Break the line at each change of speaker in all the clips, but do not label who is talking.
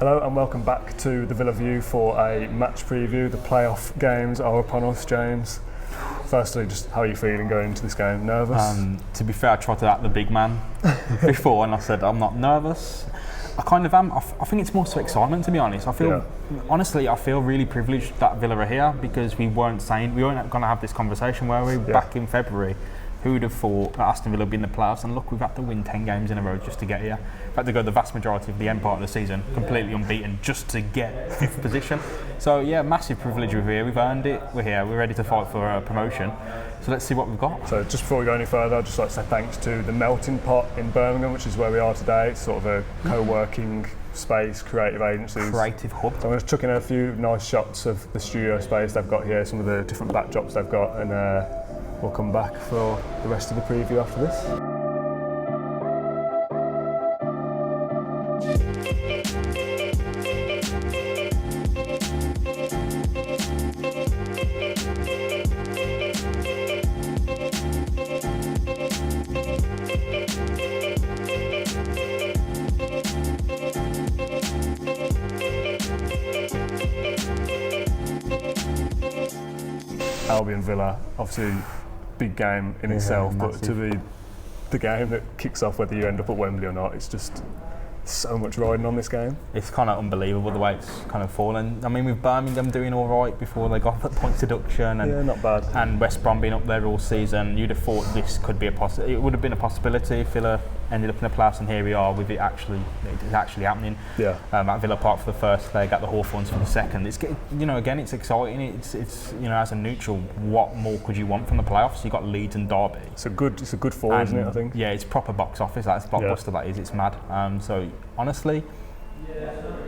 Hello and welcome back to the Villa View for a match preview. The playoff games are upon us, James. Firstly, just how are you feeling going into this game? Nervous?
To be fair, I tried to act the big man before and I said I'm not nervous. I kind of am. I think it's more so excitement, to be honest. Honestly, I feel really privileged that Villa are here because we weren't going to have this conversation, were we, back in February? Who would have thought that Aston Villa would be in the playoffs? And look, we've had to win 10 games in a row just to get here. We've had to go the vast majority of the end part of the season completely unbeaten just to get 5th position. So yeah, massive privilege we're here. We've earned it. We're here. We're ready to fight for a promotion. So let's see what we've got. So just before we go any further, I'd just like to say thanks to the Melting Pot in Birmingham, which is where we are today. It's sort of a co-working space, creative agencies. Creative hub. So I'm going to chuck in a few nice shots of the studio space they've got here, some of the different backdrops they've got, and we'll come back for the rest of the preview after this. Albion Villa, obviously big game in itself, massive. But to be the game that kicks off whether you end up at Wembley or not, it's just so much riding on this game. It's kind of unbelievable the way it's kind of fallen. I mean, with Birmingham doing all right before they got the points deduction, and
not bad, and
West Brom being up there all season, you'd have thought this could be it would have been a possibility if Villa ended up in the playoffs, and here we are with it's actually happening. At Villa Park for the first leg, at the Hawthorns for the second. It's again, it's exciting. It's as a neutral, what more could you want from the playoffs? You got Leeds and Derby. It's a good four, isn't it? I think. Yeah, it's proper box office. That's blockbuster. That is. It's mad. So honestly,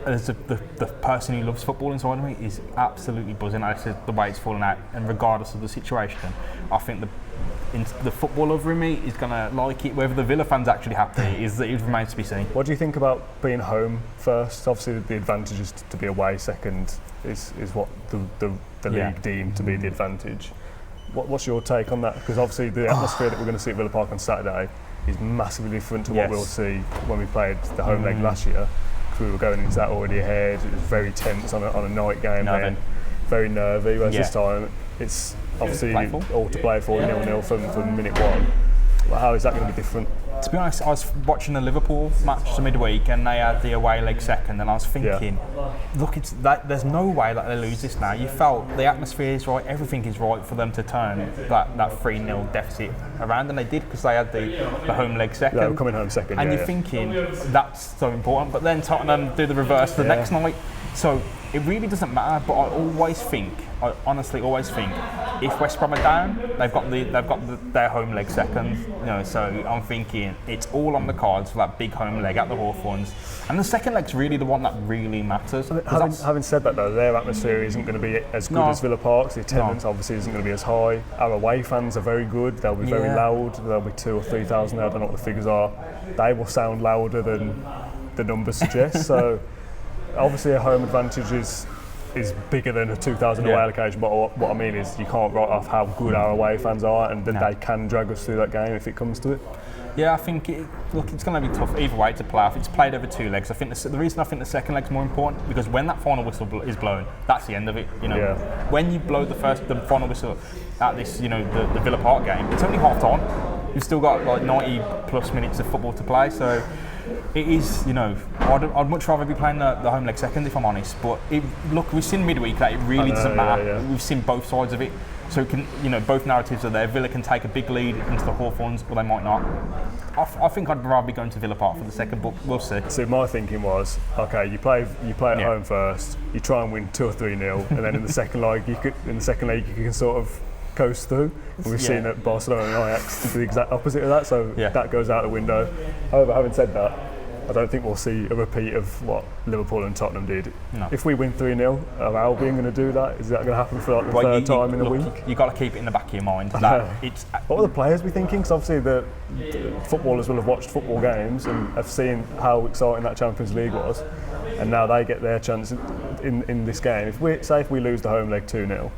as the person who loves football inside of me is absolutely buzzing. The way it's fallen out, and regardless of the situation, I think the football lover in me is going to like it. Whether the Villa fans actually happy it remains to be seen. What do you think about being home first? Obviously, the advantage is to be away second is what the league deemed to be the advantage. What's your take on that? Because obviously the atmosphere that we're going to see at Villa Park on Saturday is massively different to what we'll see when we played the home leg last year. We were going into that already ahead. It was very tense on a night game, then very nervy. Whereas this time, it's obviously all to play for, 0-0 from minute one. Well, how is that going to be different? To be honest, I was watching the Liverpool match midweek, and they had the away leg second, and I was thinking, look, there's no way that they lose this now. You felt the atmosphere is right, everything is right for them to turn that 3-0 deficit around, and they did because they had the home leg second. They were coming home second, and you're thinking that's so important. But then Tottenham do the reverse the next night, so it really doesn't matter. But I honestly always think, if West Brom are down, they've got their home leg second. So I'm thinking it's all on the cards for that big home leg at the Hawthorns, and the second leg's really the one that really matters. Having said that, though, their atmosphere isn't going to be as good as Villa Park's. The attendance obviously isn't going to be as high. Our away fans are very good. They'll be very loud. There'll be 2,000 or 3,000. I don't know what the figures are. They will sound louder than the numbers suggest. So obviously a home advantage is bigger than a 2,000 away allocation, but what I mean is you can't write off how good our away fans are, and that they can drag us through that game if it comes to it. Yeah, I think it's going to be tough either way to play off. It's played over 2 legs. I think the reason I think the second leg's more important, because when that final whistle is blown, that's the end of it. When you blow the final whistle at this, the Villa Park game, it's only half time. You've still got like 90 plus minutes of football to play, so it is, I'd much rather be playing the home leg second, if I'm honest. But we've seen midweek that it really doesn't matter. We've seen both sides of it. So it can, both narratives are there. Villa can take a big lead into the Hawthorns, or they might not. I think I'd rather be going to Villa Park for the second, but we'll see. So my thinking was, okay, you play at home first, you try and win 2 or 3-0, and then in the second leg you can sort of coast through. And we've seen that Barcelona and Ajax do the exact opposite of that, so that goes out the window. However, having said that, I don't think we'll see a repeat of what Liverpool and Tottenham did. No. If we win 3-0, are Albion going to do that? Is that going to happen for the third time in a week? You've got to keep it in the back of your mind. What will the players be thinking? Because obviously the footballers will have watched football games and have seen how exciting that Champions League was, and now they get their chance in this game. If we lose the home leg 2-0,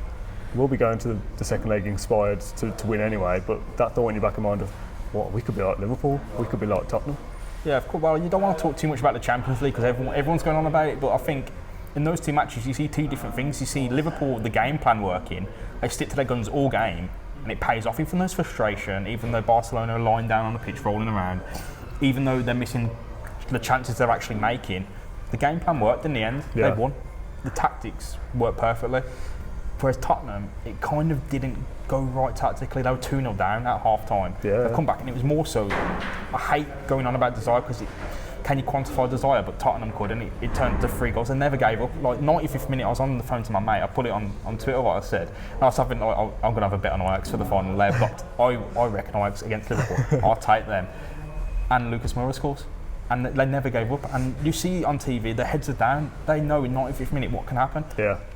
we'll be going to the second leg inspired to win anyway, but that thought in your back of mind of, we could be like Liverpool, we could be like Tottenham. Yeah, of course. Well, you don't want to talk too much about the Champions League because everyone's going on about it, but I think in those two matches you see two different things. You see Liverpool, the game plan working, they stick to their guns all game, and it pays off. Even though there's frustration, even though Barcelona are lying down on the pitch rolling around, even though they're missing the chances they're actually making, the game plan worked in the end. They won. The tactics worked perfectly. Whereas Tottenham, it kind of didn't go right tactically. They were 2-0 down at half time. They come back and it was more so, I hate going on about desire because can you quantify desire? But Tottenham could, and it turned to 3 goals. They never gave up. Like 95th minute, I was on the phone to my mate. I put it on Twitter what I said. And I was having, I'm going to have a bet on Ajax for the final leg. But I reckon Ajax against Liverpool. I'll take them. And Lucas Moura scores. And they never gave up. And you see on TV, their heads are down. They know in 95th minute what can happen.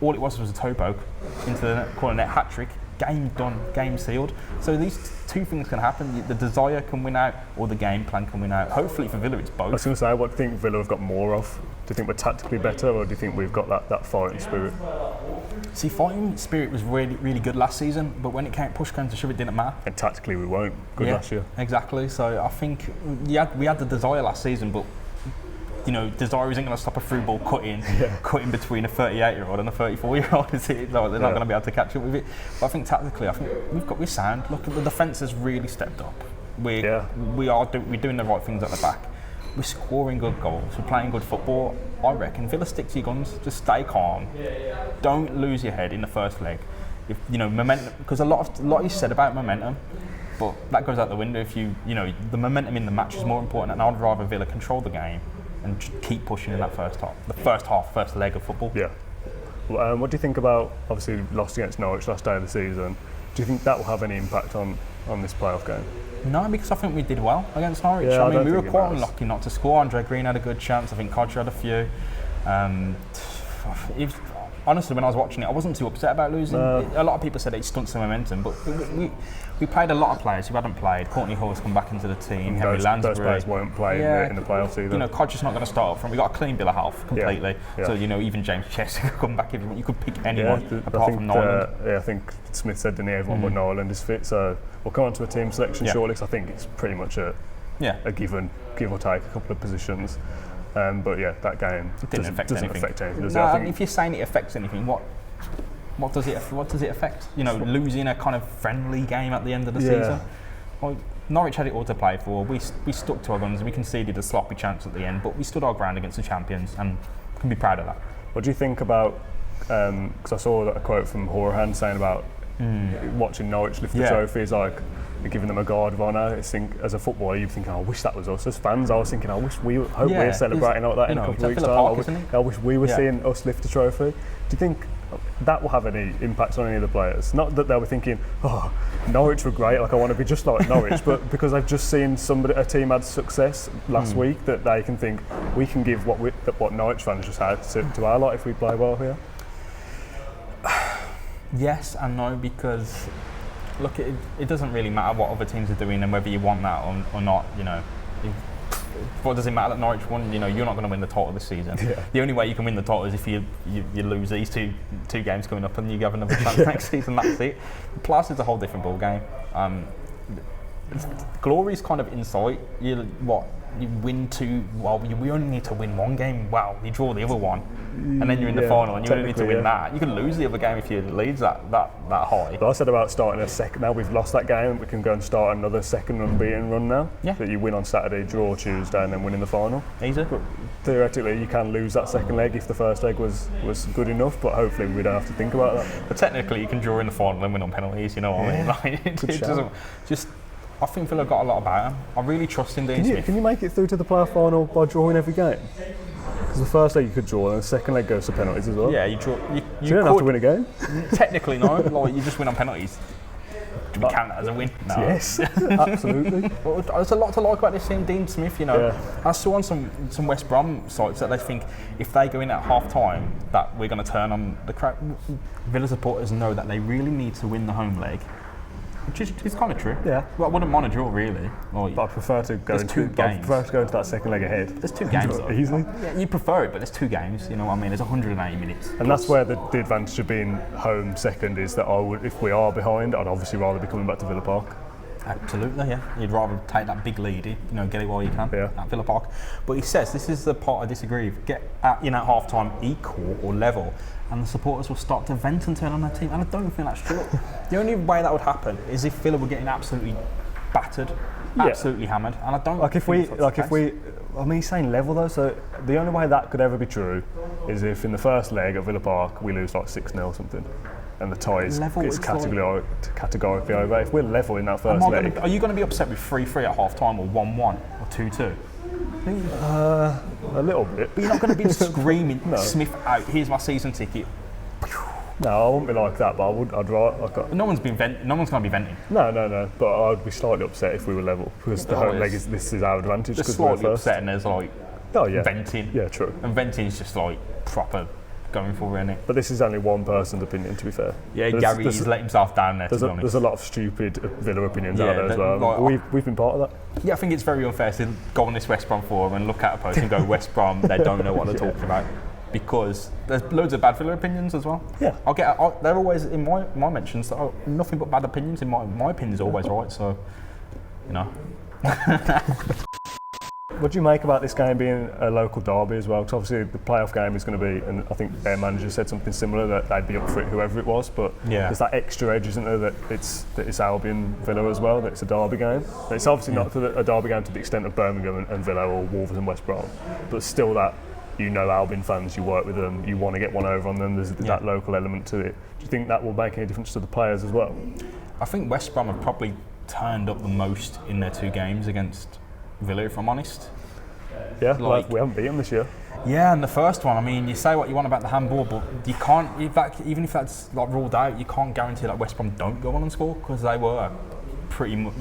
All it was a toe poke into the corner net, hat-trick. Game done, game sealed. So these two things can happen. The desire can win out, or the game plan can win out. Hopefully for Villa, it's both.
I was going to say, what do you think Villa have got more of? Do you think we're tactically better, or do you think we've got that fighting spirit?
See, fighting spirit was really, really good last season, but when it push came to shove, it didn't matter.
And tactically, we weren't good last year.
Exactly. So I think we had the desire last season, but desire isn't going to stop a through ball cutting between a 38-year-old and a 34-year-old. Is it? Like, they're not going to be able to catch up with it. But I think tactically, we're sound. Look, the defence has really stepped up. We're doing the right things at the back. We're scoring good goals. We're playing good football. I reckon Villa, stick to your guns. Just stay calm. Don't lose your head in the first leg. If momentum, because a lot is said about momentum. But that goes out the window if the momentum in the match is more important, and I'd rather Villa control the game and just keep pushing in that first half, first leg of football.
Yeah. Well, what do you think about, obviously, lost against Norwich last day of the season? Do you think that will have any impact on this playoff game?
No, because I think we did well against Norwich.
Yeah,
I mean, we were quite unlucky not to score. Andre Green had a good chance. I think Kodja had a few. Honestly, when I was watching it, I wasn't too upset about losing. A lot of people said it stunts the momentum, but we played a lot of players who hadn't played. Courtney Hall's come back into the team. Henry Lansbury.
Those players weren't playing in the playoffs either.
Kodja's not going to start up front. We got a clean bill of health completely. So even James Chester could come back if you want. You could pick anyone apart from Nolan.
I think Smith said didn't everyone but Nolan is fit. So we'll come on to a team selection shortly. Because I think it's pretty much a given, give or take a couple of positions. But that game doesn't affect anything. Does it?
If you're saying it affects anything, what does it affect? Losing a kind of friendly game at the end of the season. Well, Norwich had it all to play for. We stuck to our guns. We conceded a sloppy chance at the end, but we stood our ground against the champions, and can be proud of that.
What do you think about? Because I saw a quote from Horahan saying about watching Norwich lift the trophies, like giving them a guard of honour. As a footballer, you're thinking, I wish that was us. As fans, I was thinking, I wish we're celebrating like that in a couple of weeks' time. I wish we were seeing us lift the trophy. Do you think that will have any impact on any of the players? Not that they were thinking, Norwich were great, like I want to be just like Norwich, but because I've just seen a team had success last week, that they can think we can give what Norwich fans just had to our lot if we play well here.
Yes and no, because look, it doesn't really matter what other teams are doing and whether you want that or not. What does it matter that Norwich won? You're not going to win the title this season. The only way you can win the title is if you lose these two games coming up and you have another chance next season. That's it. Plus, it's a whole different ball game. Glory's kind of in sight. You win two. Well, we only need to win one game. Wow, you draw the other one, and then you're in the final, and you only need to win that. You can lose the other game if your lead's that high.
But I said about starting a second. Now we've lost that game, we can go and start another second unbeaten run now. That you win on Saturday, draw Tuesday, and then win in the final.
Easy.
But theoretically, you can lose that second leg if the first leg was good enough. But hopefully, we don't have to think about that.
But technically, you can draw in the final and win on penalties. You know what I mean? Like, it doesn't just. I think Villa got a lot about him. I really trust in Dean Smith.
Can you make it through to the playoff final by drawing every game? Because the first leg you could draw, and the second leg goes to penalties as well.
Yeah, you draw. You
don't have to win a game.
Technically, no. Like, you just win on penalties. Do we count that as a win? No.
Yes, absolutely.
Well, there's a lot to like about this team, Dean Smith. I saw on some West Brom sites that they think if they go in at half time, that we're going to turn on the crowd. Villa supporters know that they really need to win the home leg. Which is kind of true. Yeah. Well, I wouldn't mind a draw, really.
But I prefer to go into that second leg ahead.
There's two games, though.
Easily.
Yeah, you prefer it, but there's two games. You know what I mean? There's 180 minutes.
And that's where the advantage of being home second is that if we are behind, I'd obviously rather be coming back to Villa Park.
Absolutely, yeah. You'd rather take that big lead, get it while you can at Villa Park. But he says, this is the part I disagree with, get in at half-time equal or level, and the supporters will start to vent and turn on their team, and I don't think that's true. The only way that would happen is if Villa were getting absolutely battered, absolutely hammered, and I don't
I mean, he's saying level though, so the only way that could ever be true is if in the first leg at Villa Park we lose like 6-0 or something, and the tie is categorically over. If we're level in that first leg...
Are you going to be upset with 3-3 at half-time, or 1-1, or 2-2?
A little bit.
But you're not going to be screaming, Smith out, here's my season ticket.
No, I wouldn't be like that, but I'd rather...
No one's going to be venting.
No, but I'd be slightly upset if we were level, because the home leg this is our advantage.
Just slightly upset, and there's venting.
Yeah, true.
And venting is just proper going for it, isn't it?
But this is only one person's opinion, to be fair.
Yeah, Gary's let himself down there,
there's a lot of stupid Villa opinions out there as well. We've been part of that.
Yeah, I think it's very unfair to go on this West Brom forum and look at a post and go, West Brom, they don't know what they're talking about. Because there's loads of bad Villa opinions as well.
Yeah.
They're always, in my mentions, nothing but bad opinions. In my opinion is always right, so,
What do you make about this game being a local derby as well? Because obviously the playoff game is going to be, and I think their manager said something similar, that they'd be up for it whoever it was, but there's that extra edge, isn't there, that it's Albion Villa as well, that it's a derby game. And it's obviously not a derby game to the extent of Birmingham and Villa or Wolves and West Brom, but still that, Albion fans, you work with them, you want to get one over on them, there's that local element to it. Do you think that will make any difference to the players as well?
I think West Brom have probably turned up the most in their 2 games against Villa, if I'm honest.
Yeah, we haven't beat them this year.
Yeah, and the first one, I mean, you say what you want about the handball, but you can't, even if that's ruled out, you can't guarantee that West Brom don't go on and score, because they were pretty much,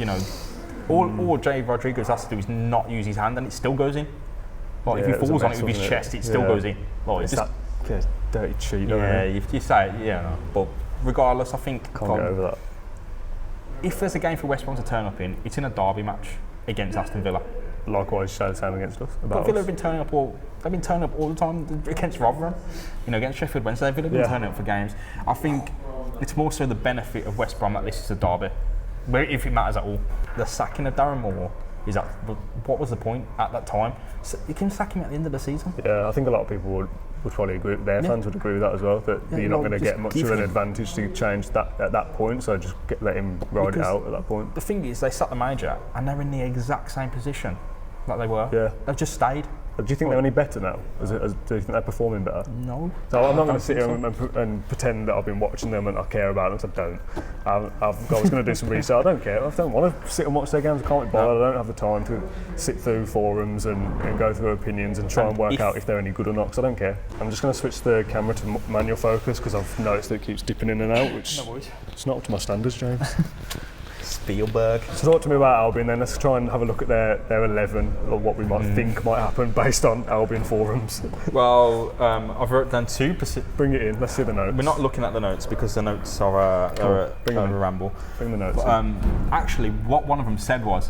all Jay Rodriguez has to do is not use his hand and it still goes in. If he falls on it with his chest, it still goes in.
It's that dirty cheat.
Yeah, you say it, but regardless, I think...
Can't get over that.
If there's a game for West Brom to turn up in, it's in a derby match against Aston Villa.
Likewise, say the same against us.
But Villa have been turning up all the time against Rotherham, against Sheffield Wednesday. Villa have been turning up for games. I think it's more so the benefit of West Brom that this is a derby, if it matters at all. The sacking of Darren Moore, what was the point at that time? So you can sack him at the end of the season.
Yeah, I think a lot of people would probably agree. Their fans would agree with that as well. That you're not going to get much of an advantage to change that at that point. So just let him ride it out at that point.
The thing is, they sat the manager and they're in the exact same position that they were.
Yeah,
they've just stayed.
Do you think they're any better now? Do you think they're performing better?
No.
So I'm not going to sit here and pretend that I've been watching them and I care about them, because I don't. I was going to do some research. I don't care. I don't want to sit and watch their games. I can't be bothered. I don't have the time to sit through forums and go through opinions and try and work out if they're any good or not, because I don't care. I'm just going to switch the camera to manual focus because I've noticed that it keeps dipping in and out, which it's not up to my standards, James.
Spielberg.
So talk to me about Albion then. Let's try and have a look at their 11 or what we might think might happen based on Albion forums.
Well, I've wrote down 2.
Bring it in. Let's see the notes.
We're not looking at the notes because the notes are a ramble.
Bring the notes
in. Actually, what one of them said was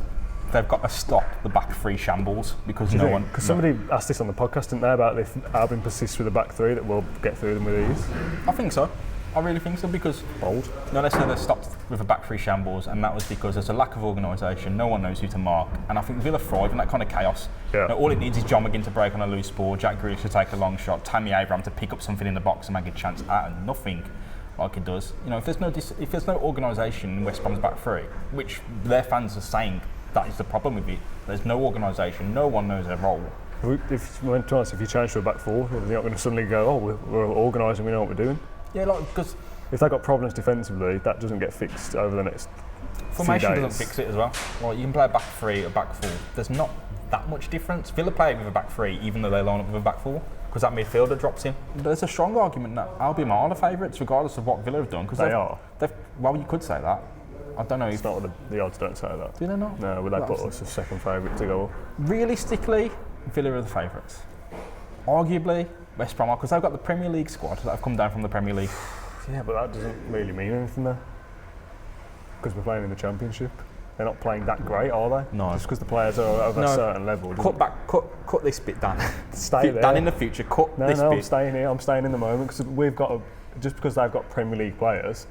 they've got to stop the back 3 shambles because
Because somebody asked this on the podcast, didn't they, about if Albion persists with the back 3 that we'll get through them with ease?
I think so. I really think so, because they said they stopped with a back 3 shambles, and that was because there's a lack of organisation, no one knows who to mark, and I think Villa thrive in that kind of chaos.
Yeah.
All it needs is John McGinn to break on a loose ball, Jack Grealish to take a long shot, Tammy Abraham to pick up something in the box and make a chance out of nothing like it does. If there's no organisation in West Brom's back 3, which their fans are saying that is the problem with it, there's no organisation, no one knows their role.
If you change to a back 4, they're not going to suddenly go, we're organised and we know what we're doing.
Yeah, because
if they've got problems defensively, that doesn't get fixed over the next
formation doesn't fix it as well. Well, you can play a back 3 or back 4. There's not that much difference. Villa play with a back 3, even though they line up with a back 4, because that midfielder drops in. There's a strong argument that Albion are the favourites, regardless of what Villa have done.
They are.
Well, you could say that. I don't know.
It's not what the odds don't say that.
Do they not?
No, would they put us as second favourite to go up?
Realistically, Villa are the favourites. Arguably, West Brom are, because they've got the Premier League squad that have come down from the Premier League.
Yeah, but that doesn't really mean anything there. Because we're playing in the Championship. They're not playing that great, are they?
No.
Just because the players are of a certain level.
Cut this bit down.
Stay there.
Dan in the future, cut this bit.
I'm staying here. I'm staying in the moment, because we've got just because they've got Premier League players,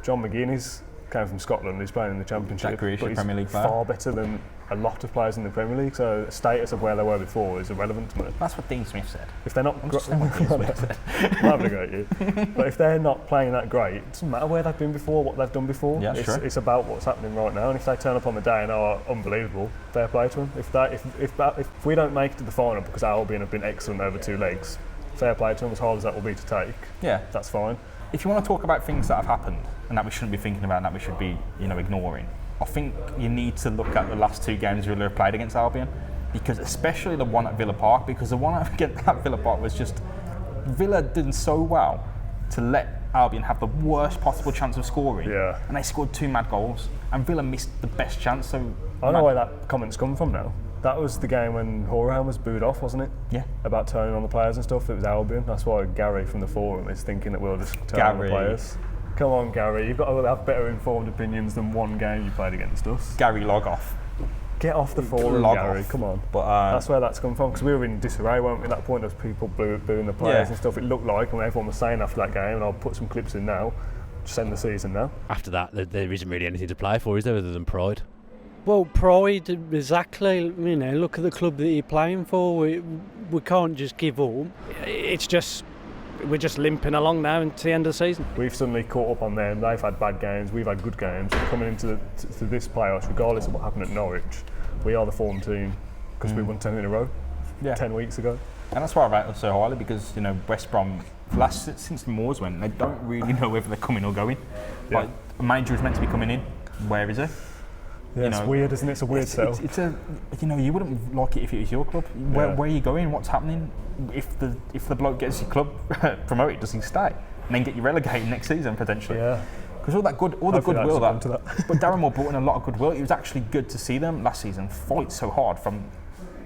John McGinn is came from Scotland. He's playing in the Championship,
but he's
Premier League far better than a lot of players in the Premier League. So the status of where they were before is irrelevant to me.
That's what Dean Smith said.
If they're not,
I'm just saying what Dean Smith said.
I'm having a go at you. But if they're not playing that great, it doesn't matter where they've been before, what they've done before.
Yeah,
it's about what's happening right now. And if they turn up on the day and are unbelievable, fair play to them. If we don't make it to the final because Albion have been excellent over 2 legs, fair play to them. As hard as that will be to take, that's fine.
If you want to talk about things that have happened and that we shouldn't be thinking about and that we should be, ignoring, I think you need to look at the last 2 games Villa have played against Albion, because especially the one at Villa Park, because the one at Villa Park was just Villa did so well to let Albion have the worst possible chance of scoring, and they scored 2 mad goals, and Villa missed the best chance. So
I know where that comment's come from now. That was the game when Horan was booed off, wasn't it?
Yeah.
About turning on the players and stuff. It was Albion. That's why Gary from the forum is thinking that we'll just turn on the players. Come on, Gary. You've got to have better informed opinions than one game you played against us.
Gary, log off.
Get off the forum, Gary. Come on.
But
that's where that's come from, because we were in disarray, weren't we? At that point, there was people booing the players and stuff. It looked like, and everyone was saying after that game, and I'll put some clips in now, just end the season now.
After that, there isn't really anything to play for, is there, other than pride?
Well, pride, exactly. Look at the club that you're playing for. We can't just give up. It's just, we're just limping along now into the end of the season.
We've suddenly caught up on them. They've had bad games, we've had good games. Coming into to this playoffs, regardless of what happened at Norwich, we are the form team because we won 10 in a row 10 weeks ago.
And that's why I rate them so highly, because West Brom, since the Moors went, they don't really know whether they're coming or going. Like, a manager is meant to be coming in. Where is he?
Yeah, it's weird, isn't it? It's a weird sell.
It's you wouldn't like it if it was your club. Where are you going? What's happening? If the bloke gets your club promoted, does he stay and then get you relegated next season potentially? Yeah. Because all the goodwill but Darren Moore brought in a lot of goodwill. It was actually good to see them last season fight so hard from.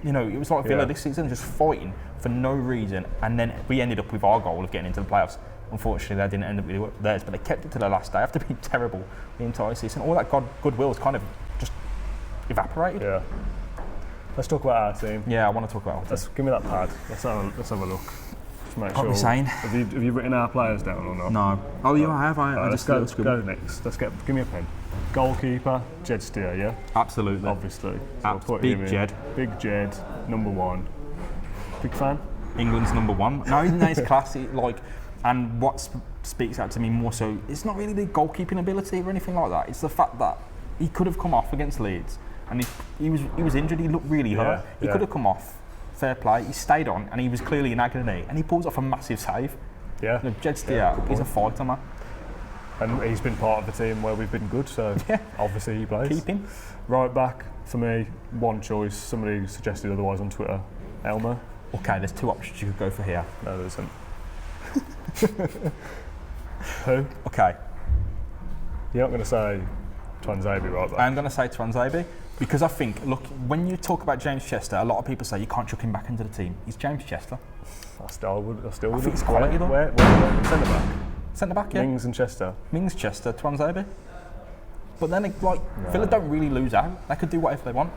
It was like Villa this season, just fighting for no reason, and then we ended up with our goal of getting into the playoffs. Unfortunately, they didn't end up with theirs, but they kept it to the last day after being terrible the entire season. All that goodwill is kind of just evaporated.
Yeah. Let's talk about our team.
Yeah, I want to talk about our team.
Give me that pad. Let's have a look. Just make sure.
Saying.
Have you written our players down or not?
No. Oh, you have.
Let's go next. Give me a pen. Goalkeeper, Jed Steer, yeah?
Absolutely.
Obviously. So
Big Jed.
Big Jed, number 1. Big fan?
England's number 1. No, he's classy. And what speaks out to me more so, it's not really the goalkeeping ability or anything like that. It's the fact that he could have come off against Leeds, and he was injured. He looked really hurt. He could have come off. Fair play. He stayed on, and he was clearly in agony, and he pulls off a massive save.
Yeah.
Jed Steer, he's a fighter, man.
And he's been part of the team where we've been good, so obviously he plays.
Keep him.
Right back, for me, one choice. Somebody suggested otherwise on Twitter. Elmo.
Okay, there's 2 options you could go for here.
No, there isn't. Who?
Okay.
You're not going to say Twanzebe right back?
I'm going to say Twanzebe because I think, look, when you talk about James Chester, a lot of people say you can't chuck him back into the team. He's James Chester.
I still would.
I think it's quality though.
Where? Centre back.
Centre back, yeah.
Mings and Chester.
Mings, Chester, Twanzebe. But then, Villa don't really lose out. They could do whatever they want.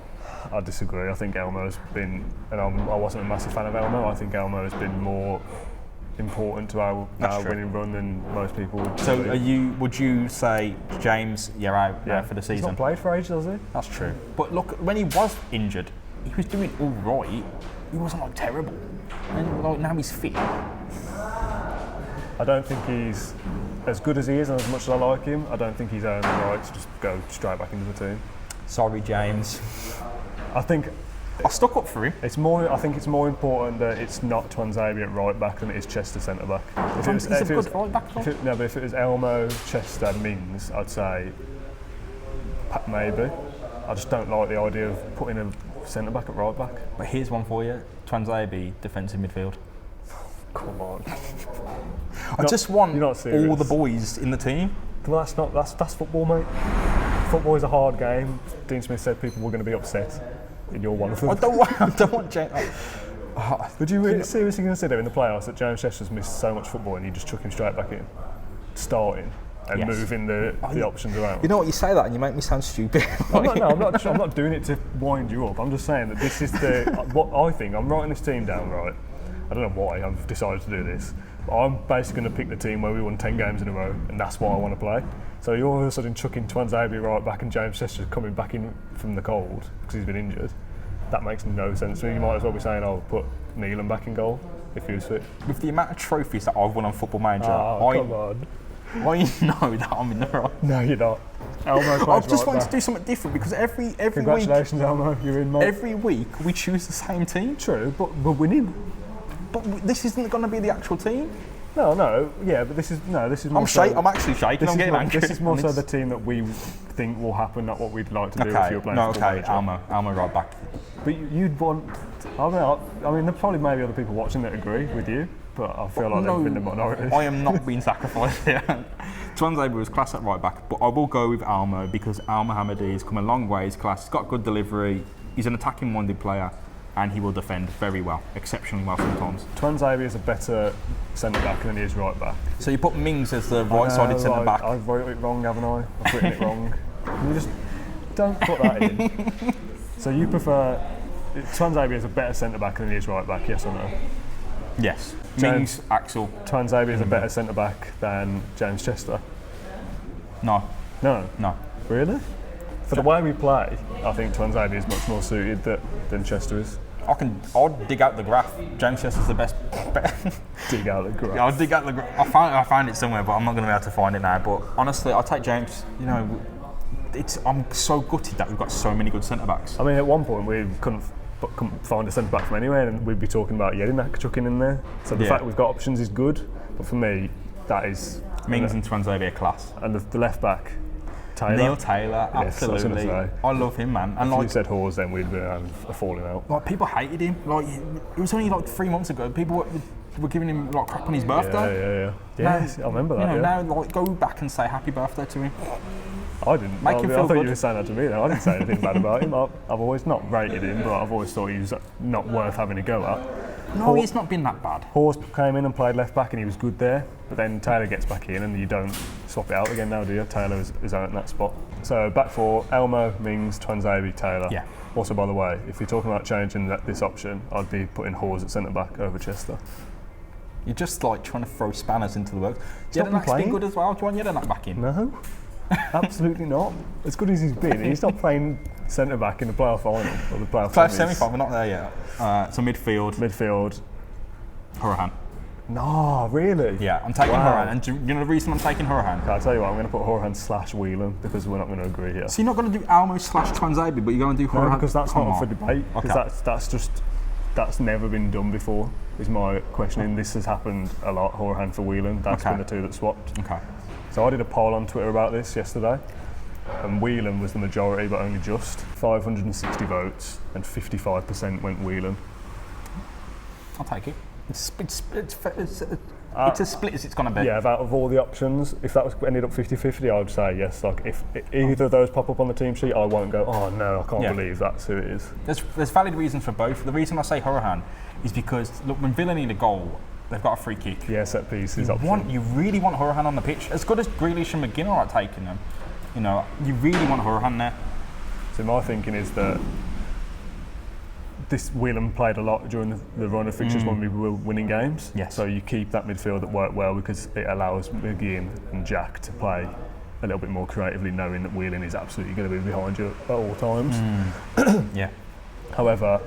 I disagree. I think Elmo's been, and I wasn't a massive fan of Elmo. I think Elmo's been more important to our winning run than most people would.
So, would you say James, you're out now for the season?
He's not played for ages, has he?
That's true. But look, when he was injured, he was doing all right. He wasn't terrible. And now he's fit.
I don't think he's as good as he is, and as much as I like him, I don't think he's earned the right to just go straight back into the team.
Sorry, James.
I think
I stuck up for him.
I think it's more important that it's not Twanzebe at right back than it is Chester centre back.
He's a good right back.
But if it was Elmo, Chester, Mings, I'd say maybe. I just don't like the idea of putting a centre back at right back.
But here's one for you: Twanzebe, defensive midfield.
Come on.
I just want all the boys in the team.
Well, that's football, mate. Football is a hard game. Dean Smith said people were going to be upset, and you're one of them.
I don't want James.
Would you really seriously consider in the playoffs that James Chester's missed so much football and you just chuck him straight back in, starting and moving the options around?
You know what, you say that and you make me sound stupid.
I'm not doing it to wind you up. I'm just saying that this is what I think. I'm writing this team down, right? I don't know why I've decided to do this. But I'm basically going to pick the team where we won 10 games in a row, and that's what I want to play. So you're all of a sudden chucking Tuanzebe right back and James Chester coming back in from the cold because he's been injured. That makes no sense to me. You might as well be saying, put Neelan back in goal if he was fit.
With the amount of trophies that I've won on Football Manager,
come on.
I know that I'm in the right.
No, you're not. Elmo
I just wanted to do something different because every
Congratulations,
week,
Elmo, you're in, mate.
Every week we choose the same team.
True, but we're winning.
But this isn't going to be the actual team.
No, yeah, but this is more.
I'm actually shaking. I'm getting angry.
This is more so the team that we think will happen, not what we'd like to do if you're playing.
Almo right back.
But you'd want. I mean, there probably may be other people watching that agree with you, but I feel like they've been the minority.
I am not being sacrificed here. Tuanzebe was class at right back, but I will go with Almo because Al Mohammadi has come a long way. He's class. He's got good delivery. He's an attacking-minded player. And he will defend very well, exceptionally well sometimes.
Tuanzebe is a better centre-back than he is right-back.
So you put Mings as the right-sided centre-back?
I've wrote it wrong, haven't I? I've written it wrong. You just don't put that in. So you prefer... Tuanzebe is a better centre-back than he is right-back, yes or no?
Yes. Mings, Axel.
Tuanzebe is a better centre-back than James Chester?
No.
No?
No.
Really? For the way we play, I think Tuanzebe is much more suited than Chester is.
I'll dig out the graph. James Chester's the best.
Dig out the graph.
Yeah, I'll dig out the graph. I found it somewhere, but I'm not going to be able to find it now. But honestly, I'll take James. You know, I'm so gutted that we've got so many good centre backs.
I mean, at one point we couldn't find a centre back from anywhere, and we'd be talking about Jedinak chucking in there. So the fact we've got options is good, but for me, that is
Mings and Tuanzebe are class.
And the left back.
Neil Taylor, absolutely.
Yes,
I love him, man. And
if you said Hawes, then we'd be having a falling out.
Like, people hated him. Like, it was only like 3 months ago. People were giving him like crap on his birthday.
Yeah. Yes, I remember that.
Now, like, go back and say happy birthday to him.
I didn't.
Make him feel
I thought
good.
you were saying that to me. Though. I didn't say anything bad about him. I've always not rated him, but I've always thought he was not worth having a go at.
No, he's not been that bad.
Hawes came in and played left back, and he was good there. But then Taylor gets back in, and you don't swap it out again now, do you? Taylor is out in that spot. So back four: Elmo, Mings, Tuanzebe, Taylor.
Yeah.
Also, by the way, if you're talking about changing this option, I'd be putting Hawes at centre back over Chester.
You're just like trying to throw spanners into the works.
Jedinak's
been good as well. Do you want Jedinak back in?
No, absolutely not. As good as he's been, he's not playing centre back in the playoff final or the playoff.
Playoff semi-final. We're not there yet. So midfield. Horahan.
No, really?
Yeah, I'm taking Horahan. And do you know the reason I'm taking Horahan?
I'll tell you what, I'm going to put Horahan / Whelan because we're not going to agree here.
So you're not going to do Almo / Tuanzebe, but you're going to do Horahan?
No, because that's not up for debate. Because that's never been done before, is my questioning. This has happened a lot, Horahan for Whelan. That's been the two that swapped.
Okay.
So I did a poll on Twitter about this yesterday, and Whelan was the majority, but only just. 560 votes, and 55% went Whelan.
I'll take it. It's a split as it's going to be.
Yeah, out of all the options, if that was ended up 50-50, I would say yes. Like if either of those pop up on the team sheet, I won't go, oh no, I can't believe that's who it is.
There's valid reasons for both. The reason I say Horahan is because, look, when Villa need a goal, they've got a free kick.
Yeah, set pieces.
You really want Horahan on the pitch. As good as Grealish and McGinn are at taking them, you know, you really want Horahan there.
So my thinking is that this Whelan played a lot during the run of fixtures when we were winning games.
Yes.
So you keep that midfield that worked well because it allows McGinn and Jack to play a little bit more creatively, knowing that Whelan is absolutely going to be behind you at all times.
Yeah.
However,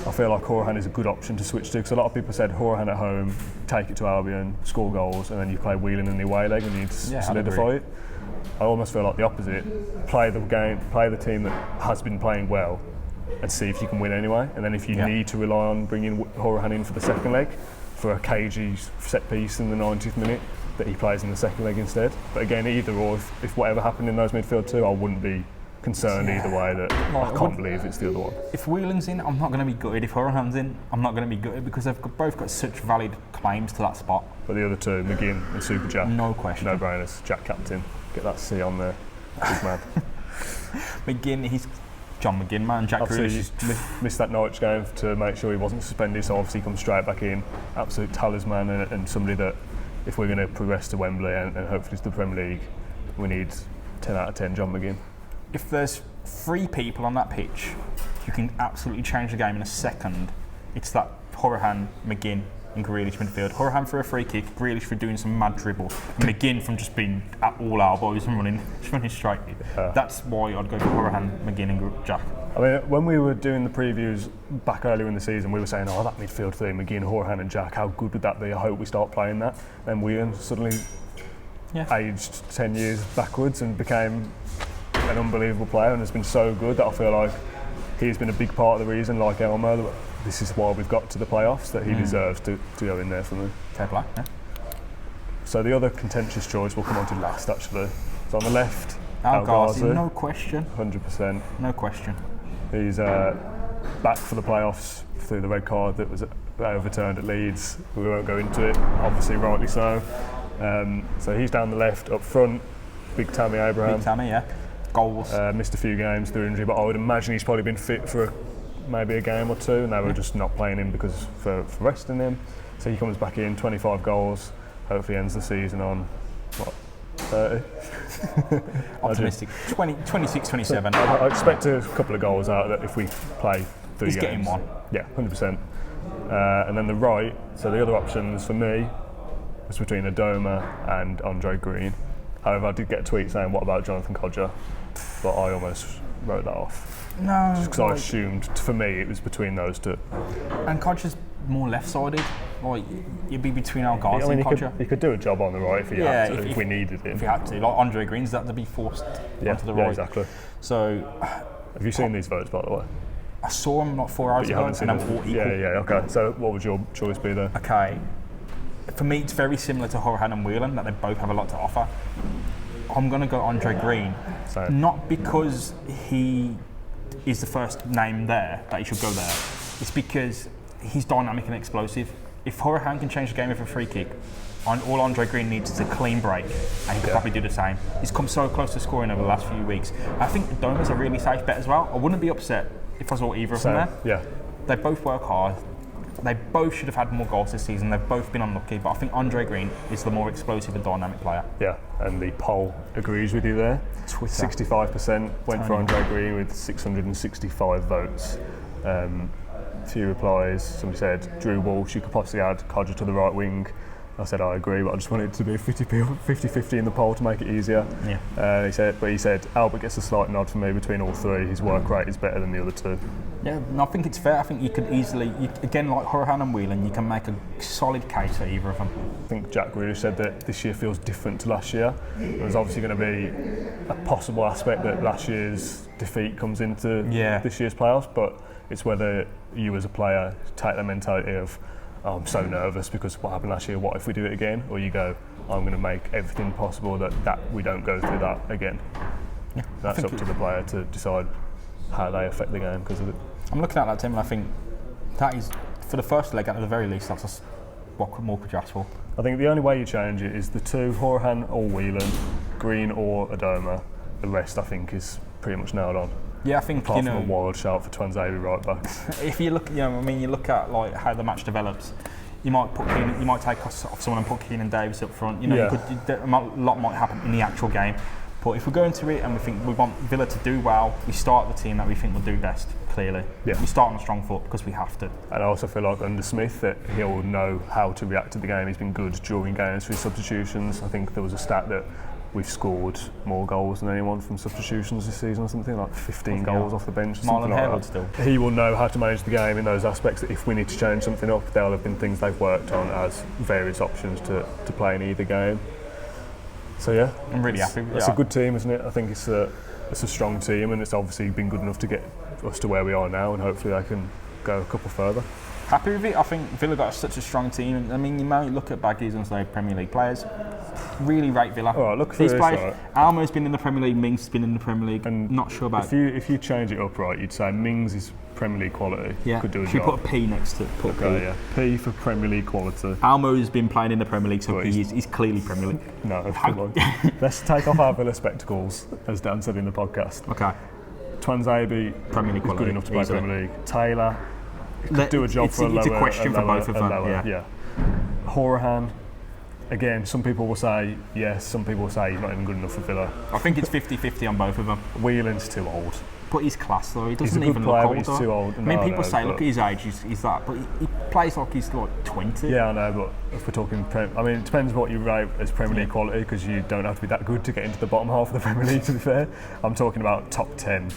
I feel like Horahan is a good option to switch to because a lot of people said Horahan at home, take it to Albion, score goals, and then you play Whelan in the away leg and you need to solidify it. I almost feel like the opposite. Play the game, play the team that has been playing well, and see if you can win anyway. And then if you need to rely on bringing Horahan in for the second leg, for a cagey set piece in the 90th minute, that he plays in the second leg instead. But again, either or, if whatever happened in those midfield two, I wouldn't be concerned either way. That I can't believe it's the other one.
If Whelan's in, I'm not going to be gutted. If Horahan's in, I'm not going to be gutted because they've both got such valid claims to that spot.
But the other two, McGinn and Super Jack,
no question,
no brainers. Jack captain, get that C on there, big man.
McGinn, he's John McGinn, man. Jack Grealish
missed that Norwich game to make sure he wasn't suspended, so obviously he comes straight back in. Absolute talisman and somebody that, if we're going to progress to Wembley and hopefully to the Premier League, we need 10 out of 10 John McGinn.
If there's 3 people on that pitch who can absolutely change the game in a second, it's that Horahan, McGinn in Grealish midfield. Hourihane for a free kick, Grealish for doing some mad dribble, and McGinn from just being at all elbows and running straight. That's why I'd go for Hourihane, McGinn and Jack.
I mean, when we were doing the previews back earlier in the season, we were saying, oh, that midfield three, McGinn, Hourihane and Jack, how good would that be? I hope we start playing that. And Whelan suddenly aged 10 years backwards and became an unbelievable player and has been so good that I feel like he's been a big part of the reason, like Elmo, that this is why we've got to the playoffs, that he deserves to go in there for me.
Fair play, yeah.
So the other contentious choice we'll come on to last, actually. So on the left,
El Ghazi, no question.
100%.
No question.
He's back for the playoffs through the red card that was overturned at Leeds. We won't go into it, obviously rightly so. So he's down the left. Up front, Big Tammy Abraham.
Big Tammy, yeah. Goals.
Missed a few games through injury, but I would imagine he's probably been fit for maybe a game or two, and they were just not playing him because for resting him. So he comes back in, 25 goals, hopefully ends the season on, 30?
Optimistic. 26, 27.
I expect a couple of goals out of that if we play 3 games.
He's getting one.
Yeah, 100%. And then the right, so the other options for me was between Adoma and Andre Green. However, I did get a tweet saying, what about Jonathan Codger? But I almost wrote that off.
No.
Just because I assumed, for me, it was between those two.
And Codger's more left-sided. Like, you'd be between El Ghazi and Codger.
He could do a job on the right if he had to, if we needed him.
If he had to. Like Andre Green's that to be forced onto the right.
Yeah, exactly.
So,
have you seen these votes, by the way?
I saw them like 4 hours ago, and I'm all equal.
Yeah, okay. So what would your choice be there?
Okay. For me, it's very similar to Hourihane and Whelan, that they both have a lot to offer. I'm going to go Andre Green.
Same.
Not because he is the first name there, that he should go there. It's because he's dynamic and explosive. If Hourihane can change the game with a free kick, all Andre Green needs is a clean break, and he could probably do the same. He's come so close to scoring over the last few weeks. I think Adoma's a really safe bet as well. I wouldn't be upset if I saw either of them there.
Yeah.
They both work hard. They both should have had more goals this season. They've both been unlucky, but I think Andre Green is the more explosive and dynamic player.
Yeah, and the poll agrees with you there.
Twitter.
65% went for Andre Green with 665 votes. Few replies. Somebody said Drew Walsh, you could possibly add Codger to the right wing. I said I agree, but I just wanted it to be 50-50 in the poll to make it easier.
Yeah.
He said Albert gets a slight nod from me between all three. His work rate is better than the other two.
Yeah, I think it's fair. I think you could easily, again, like Hourihane and Whelan, you can make a solid case for either of them.
I think Jack Grealish said that this year feels different to last year. There's obviously going to be a possible aspect that last year's defeat comes into this year's playoffs, but it's whether you as a player take the mentality of, oh, I'm so nervous because what happened last year, what if we do it again? Or you go, I'm going to make everything possible that we don't go through that again.
Yeah,
that's up to the player to decide how they affect the game because of it.
I'm looking at that team and I think that is, for the first leg at the very least, that's what more could you ask for?
I think the only way you change it is the two, Hourihane or Whelan, Green or Adoma. The rest, I think, is pretty much nailed on.
Yeah, I think,
apart from a wild shout for Twanzebe right back.
If you look, you look at like how the match develops. You might take us off someone and put Keenan Davis up front. A lot might happen in the actual game. But if we go into it and we think we want Villa to do well, we start the team that we think will do best. Clearly, we start on a strong foot because we have to.
And I also feel like under Smith that he'll know how to react to the game. He's been good during games for his substitutions. I think there was a stat that we've scored more goals than anyone from substitutions this season or something, like 15 goals off the bench or something like that.
Still.
He will know how to manage the game in those aspects that if we need to change something up, there'll have been things they've worked on as various options to play in either game. So yeah,
I'm really happy.
It's a good team, isn't it? I think it's a strong team and it's obviously been good enough to get us to where we are now and hopefully they can go a couple further.
Happy with it. I think Villa got such a strong team. I mean, you might look at Baggies and say Premier League players. Really rate Villa.
All right, look through
these
this,
players.
right.
Almo's been in the Premier League. Mings has been in the Premier League. And not sure about.
If you change it up right, you'd say Mings is Premier League quality.
Yeah.
Could do a
Should
job.
Put a P next to it.
Yeah. P for Premier League quality.
Almo's been playing in the Premier League, so he's clearly Premier League.
No, let's take off our Villa spectacles, as Dan said in the podcast.
Okay.
Twanzebe
Premier League
is good enough to play Premier League. Taylor could do a job for a lower.
It's a question for both of them.
Yeah. Hourihane. Again, some people will say yes, some people will say he's not even good enough for Villa.
I think it's 50-50 on both of them.
Whelan's too old.
But he's class though. He doesn't
He's a good
even
player,
look
but
older.
he's too old.
I mean,
No,
people
no,
say,
but-
look at his age, he's that, but he plays like he's like 20.
Yeah, I know, but if we're talking, I mean, it depends what you rate as Premier League quality, because you don't have to be that good to get into the bottom half of the Premier League. To be fair, I'm talking about top 10,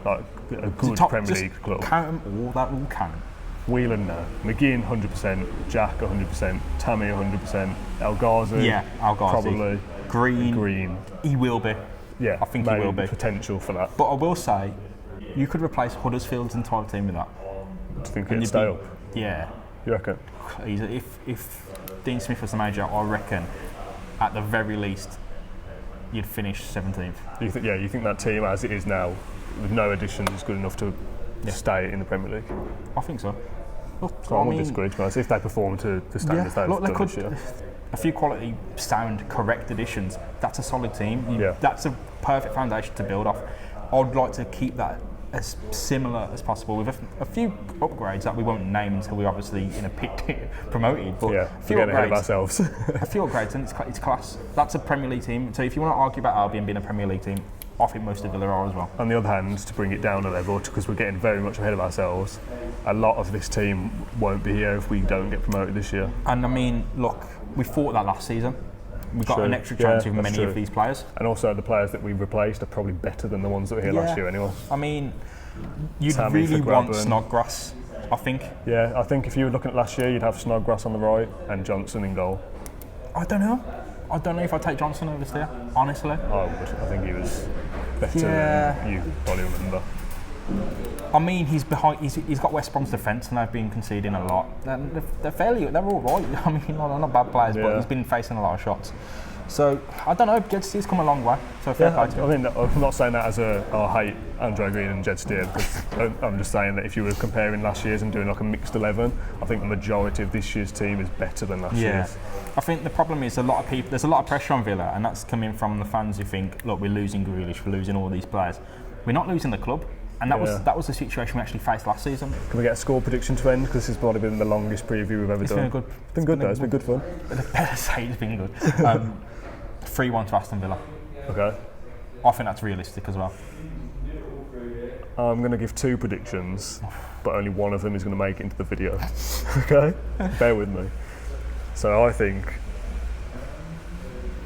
like a good Premier League club.
Count them all. That will count.
Whelan, no. McGinn, 100%. Jack, 100%. Tammy, 100%. El Ghazi,
Yeah, El Ghazi.
probably.
Green. He will be.
Yeah,
I think he
maybe
will be.
potential for that.
But I will say, you could replace Huddersfield's entire team with that.
Do you think
And
it'd
you'd
stay
be-
up?
Yeah.
You reckon?
If Dean Smith was the manager, I reckon at the very least you'd finish 17th.
You think that team as it is now, with no additions, is good enough to stay in the Premier League?
I think so. Look,
So I won't disagree, to be honest, if they perform to standards they've
look, they
done
could.
this year.
A few quality, sound, correct additions. That's a solid team.
Yeah.
That's a perfect foundation to build off. I'd like to keep that as similar as possible with a few upgrades that we won't name until we're obviously in a pit promoted. But
Yeah,
a few
we're getting ahead of
upgrades,
ourselves.
a few upgrades, and it's class. That's a Premier League team. So if you want to argue about Albion being a Premier League team, I think most of Villa are as well.
On the other hand, to bring it down a level, because we're getting very much ahead of ourselves, a lot of this team won't be here if we don't get promoted this year.
And I mean, look, we fought that last season. We got
True.
an extra chance
Yeah,
with
that's
many of
true.
these players.
And also the players that we've replaced are probably better than the ones that were here last year anyway.
I mean, you'd
Tammy
really
for
want
grabbing.
Snodgrass, I think.
Yeah, I think if you were looking at last year, you'd have Snodgrass on the right and Johnson in goal.
I don't know if I'd take Johnson over Steer, honestly.
I would. I think he was better
Yeah.
than you probably remember.
I mean, he's got West Brom's defence and they've been conceding a lot. They're all right. I mean, they're not bad players, but
Yeah.
he's been facing a lot of shots. So, I don't know, Jed Steer's come a long way. So fair
Yeah,
play to him.
I mean, I'm not saying that as I hate Andre Green and Jed Steer, because I'm just saying that if you were comparing last year's and doing like a mixed 11, I think the majority of this year's team is better than last year's.
I think the problem is there's a lot of pressure on Villa, and that's coming from the fans who think, look, we're losing Grealish, we're losing all these players. We're not losing the club, and that was the situation we actually faced last season.
Can we get a score prediction to end? Because this has probably been the longest preview we've ever
It's
done.
been good.
It's been good though. It's been good fun.
Better say it's been good. 3-1 to Aston Villa.
Okay.
I think that's realistic as well.
I'm going to give two predictions, but only one of them is going to make it into the video. Okay? Bear with me. So I think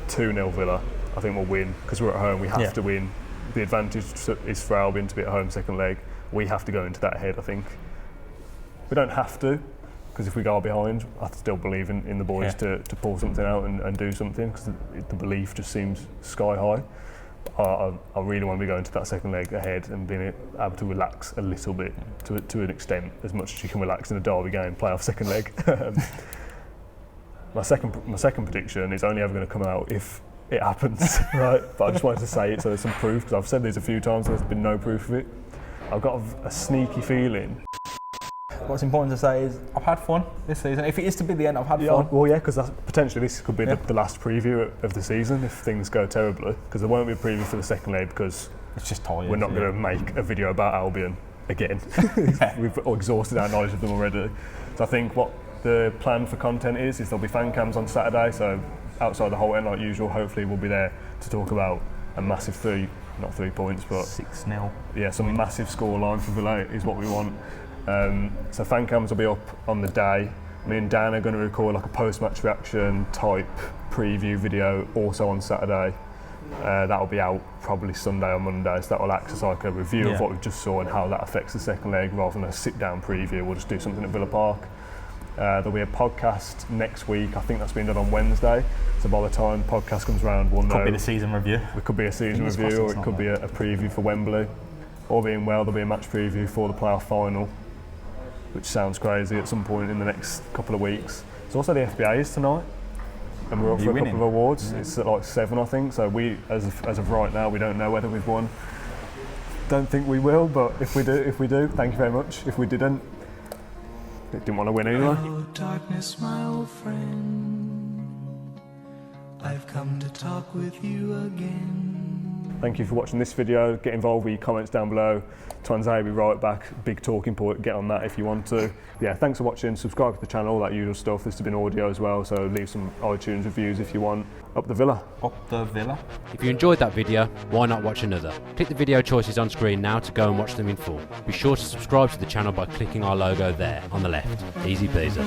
2-0 Villa. I think we'll win because we're at home. We have to win. The advantage is for Albion to be at home second leg. We have to go into that ahead, I think. We don't have to, because if we go behind, I still believe in the boys to pull something out and do something, because the belief just seems sky high. I really want to be going to that second leg ahead and being able to relax a little bit, to an extent, as much as you can relax in a derby game, play off second leg. My second prediction is only ever going to come out if it happens, right? But I just wanted to say it so there's some proof, because I've said this a few times and there's been no proof of it. I've got a sneaky feeling.
What's important to say is I've had fun this season. If it is to be the end, I've had fun.
Well, yeah, because potentially this could be the last preview of the season if things go terribly, because there won't be a preview for the second leg because
It's just tired.
we're not going to make a video about Albion again. We've exhausted our knowledge of them already. So I think what the plan for content is there'll be fan cams on Saturday, so outside the whole end like usual, hopefully we'll be there to talk about a massive not 3 points, but
6-0.
yeah, some massive scoreline for Villa is what we want. So fan cams will be up on the day. Me and Dan are going to record like a post-match reaction type preview video also on Saturday. That'll be out probably Sunday or Monday, so that will act as like a review of what we've just saw and how that affects the second leg rather than a sit-down preview. We'll just do something at Villa Park. There'll be a podcast next week. I think that's been done on Wednesday. So by the time the podcast comes around, we'll know.
Could be the season review.
It could be a season review, or it could be a preview for Wembley. All being well, there'll be a match preview for the playoff final, which sounds crazy at some point in the next couple of weeks. It's also the FBA's tonight, and we're up for a couple of awards. Yeah. It's at like 7, I think. So we, as of right now, we don't know whether we've won. Don't think we will, but if we do, thank you very much. If we didn't want to win anyway.
Hello, darkness, my old friend. I've come to talk with you again.
Thank you for watching this video. Get involved with your comments down below. Twanzai will be right back. Big talking point. Get on that if you want to. Yeah, thanks for watching. Subscribe to the channel, all that usual stuff. This has been audio as well, so leave some iTunes reviews if you want. Up the Villa.
Up the Villa.
If you enjoyed that video, why not watch another? Click the video choices on screen now to go and watch them in full. Be sure to subscribe to the channel by clicking our logo there on the left. Easy peasy.